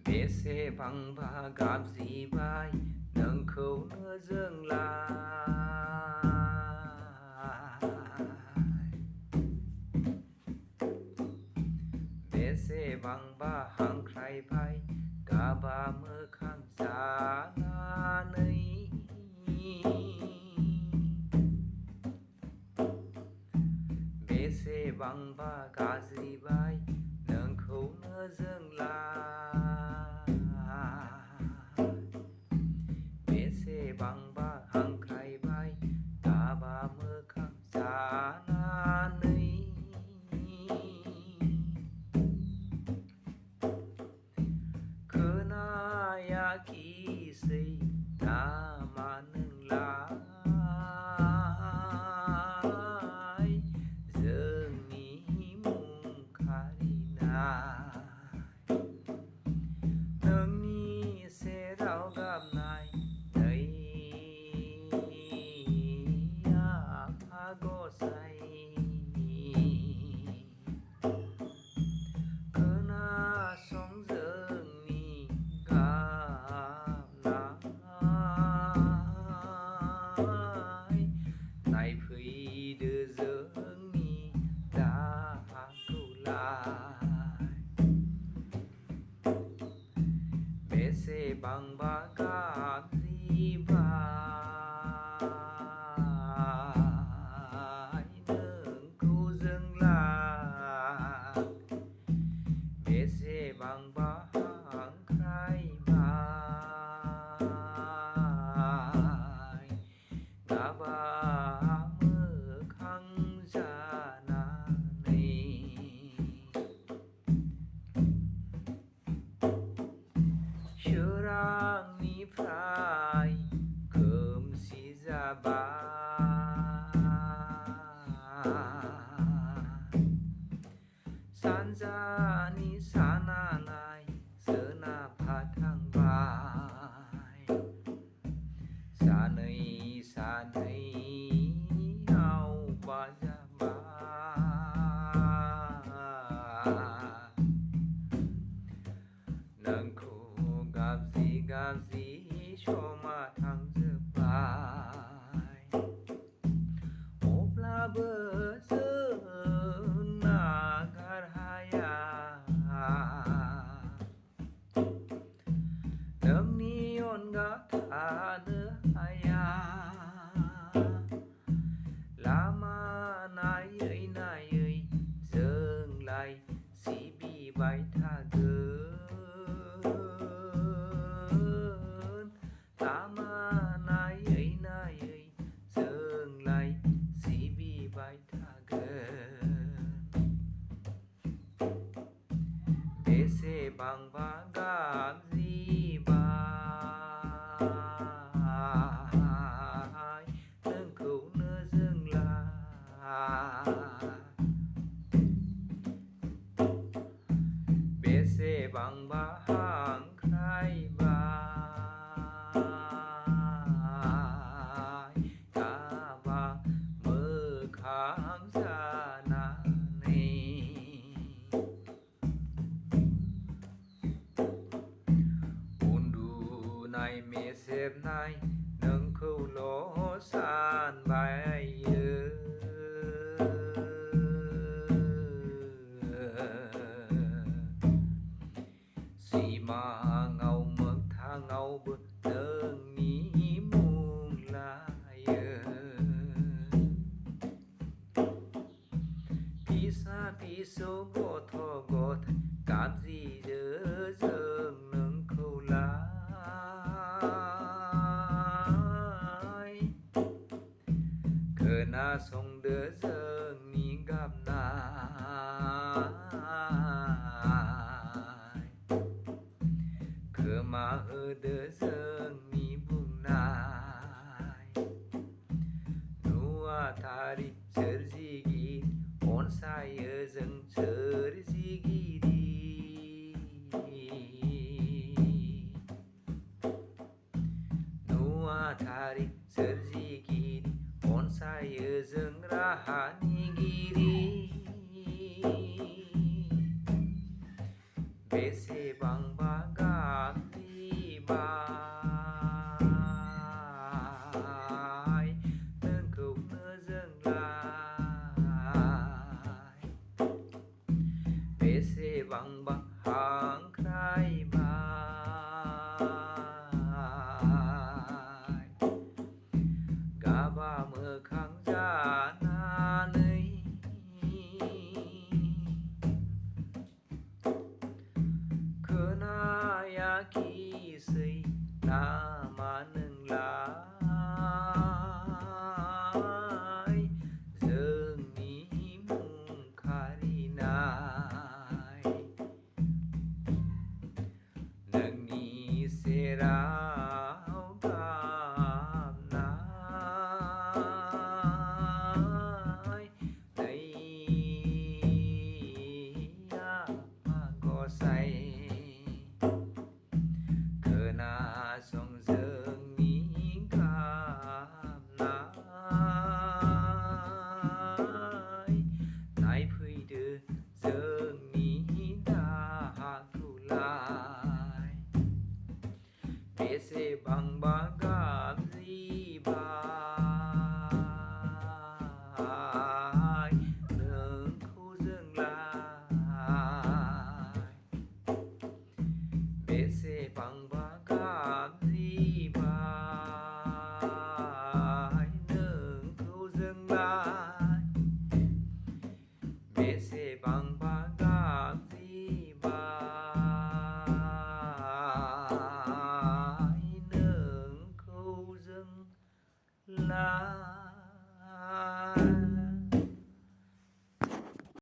बेसेबांबा गाबज्रिबाय नोंखौनो जोंलाय बेसेबांबा हांख्रायबाय गाबा मोखां जानानै बेसेबांबा गाज्रिबाय नोंखौनो जोंलाय बेसेबांबा हांख्रायबाय गाबा मोखां जानानै खोनायाखिसै नामा नोंलाय जोंनि मुं खारिनाय नोंनि सेराव गाबनाय नै आफा गसाइ खोनासं जोंनि गाबनाय नायफैदो जोंनि दाहाखौलाय बेसेबांबा गाबज्रिबाय नोंखौ जोंलाय बेसेबांबा हांख्रायबाय गाबा मोखां जानानै सोरांनिफ्राय खोमसि जाबाय सानजानि सानालाय सोनाबहा थांबाय सानै सानै आवबा जाबाय नोंखौ गाबज्रि गाबज्रि समा थांजोब्बाय अब्लाबो जों नागारहाया नोंनि अनगा थानो हाया लामा नायै नायै जोंलाय सिबिबाय थागोन लामा नायै नायै जोंलाय सिबिबाय थागोन बेसेबांबा गाबज्रिबाय नोंखौनो जोंलाय बेसेबांबा हांख्रायबाय गाबा मोखां जानानै उन्दुनाय मेसेबनाय नोंखौल' सानबायो सिमाङाव मोगथाङावबो नोंनि मुं लायो फिसा फिसौ गथ' गथाय गाबज्रियो जों नोंखौलाय खोनासंदो जोंनि गाबनाय खोमा होदो जोंनि बुंनाय नुवाथारि सोरजिगिरि अनसायो जों सोरजिगिरि नुवाथारि सोरजिगिरि अनसायो जों राहानिगिरि बेसेबांबा bài nâng khúc nơ dừng lại bế xê bằng bằng hàng khai bài gà ba mơ kháng gia na nấy khơ na ya ki xây na